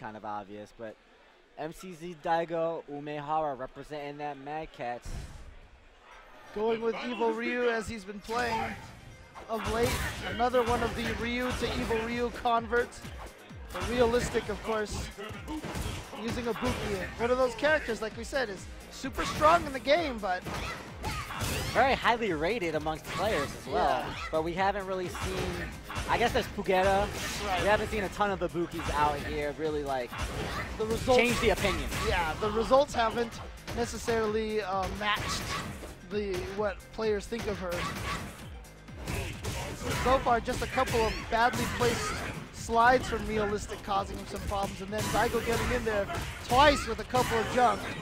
kind of obvious, but MCZ Daigo Umehara representing that Mad Cats. Going with Evil Ryu as he's been playing of late. Another one of the Ryu to Evil Ryu converts. But realistic, of course, using Ibuki. One of those characters, like we said, is super strong in the game, but very highly rated amongst players as well. Yeah. But we haven't really seen, I guess there's Pugeta. Right. We haven't seen a ton of Ibukis out here really like the results change the opinion. Yeah, the results haven't necessarily matched what players think of her. So far, just a couple of badly placed slides from Realistic causing him some problems, and then Daigo getting in there twice with a couple of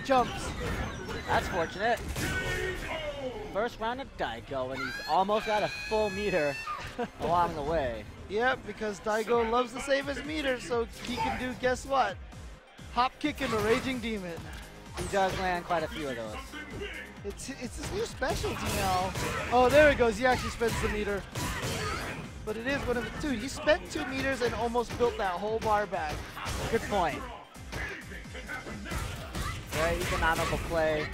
jumps. That's fortunate. First round of Daigo, and he's almost got a full meter along the way. Yep, because Daigo loves to save his meter, so he can do, guess what? Hop kick and a Raging Demon. He does land quite a few of those. It's his new specialty now. Oh, there it goes. He actually spends the meter. But it is one of the, dude, he spent 2 meters and almost built that whole bar back. Good point. Very economical play.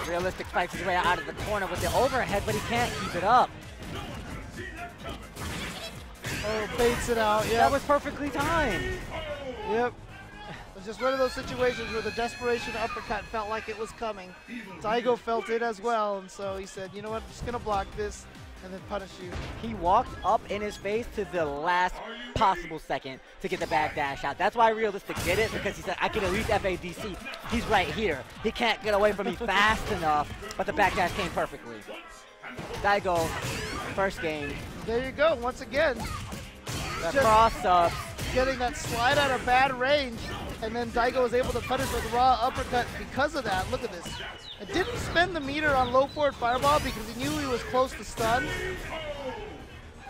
Realistic fights his way out of the corner with the overhead, but he can't keep it up. Oh, baits it out, yeah. That was perfectly timed. Yep. It was just one of those situations where the desperation uppercut felt like it was coming. Daigo felt it as well, and so he said, you know what, I'm just going to block this and then punish you. He walked up in his face to the last possible second to get the back dash out. That's why Realistic did it, because he said, I can at least FADC. He's right here. He can't get away from me fast enough, but the back dash came perfectly. Daigo, first game. There you go, once again. The cross-ups. Getting that slide out of bad range, and then Daigo was able to punish with raw uppercut because of that. Look at this. It didn't spend the meter on low forward fireball because he knew he was close to stun.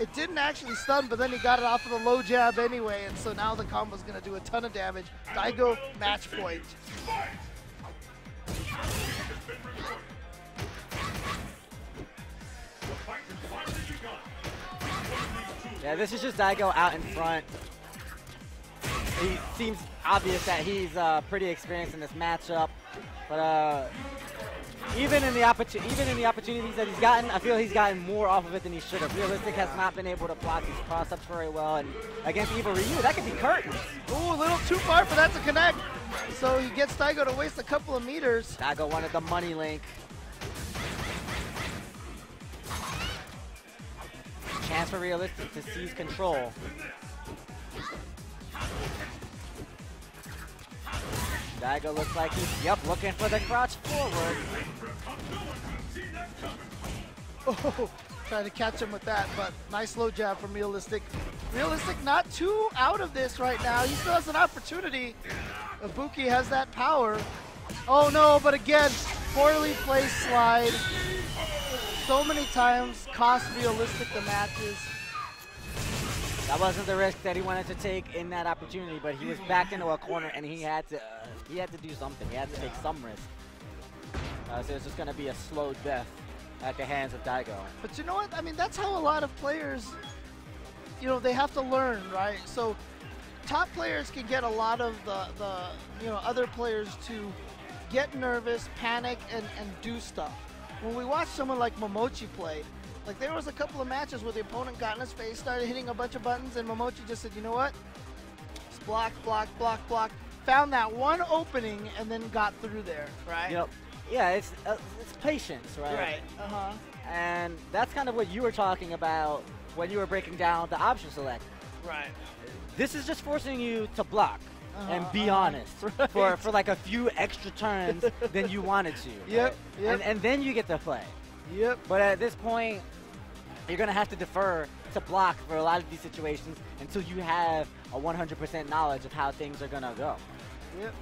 It didn't actually stun, but then he got it off of the low jab anyway, and so now the combo's going to do a ton of damage. Daigo, match point. Yeah, this is just Daigo out in front. It seems obvious that he's pretty experienced in this matchup, but even in the opportunities that he's gotten, I feel he's gotten more off of it than he should have. Realistic has not been able to block these cross-ups very well, and against Evil Ryu, that could be curtains. Ooh, a little too far for that to connect. So he gets Daigo to waste a couple of meters. Daigo wanted the money link. Chance for Realistic to seize control. Daigo looks like he's, looking for the crouch forward. Oh, trying to catch him with that, but nice low jab from Realistic. Realistic not too out of this right now. He still has an opportunity. Ibuki has that power. Oh no, but again, poorly placed slide. So many times cost Realistic the matches. That wasn't the risk that he wanted to take in that opportunity, but he was backed into a corner and he had to do something. He had to take some risk. So it's just going to be a slow death at the hands of Daigo. But you know what? I mean, that's how a lot of players, you know, they have to learn, right? So top players can get a lot of the other players to get nervous, panic, and do stuff. When we watch someone like Momochi play, like there was a couple of matches where the opponent got in his face, started hitting a bunch of buttons, and Momochi just said, you know what? Just block, block, block, block. Found that one opening and then got through there, right? Yep. Yeah, it's patience, right? Right. Uh-huh. And that's kind of what you were talking about when you were breaking down the option select. Right. This is just forcing you to block and be honest right. for like a few extra turns than you wanted to. Yep. Right? Yep. And then you get to play. Yep. But at this point, you're going to have to defer to block for a lot of these situations until you have a 100% knowledge of how things are going to go. Yep.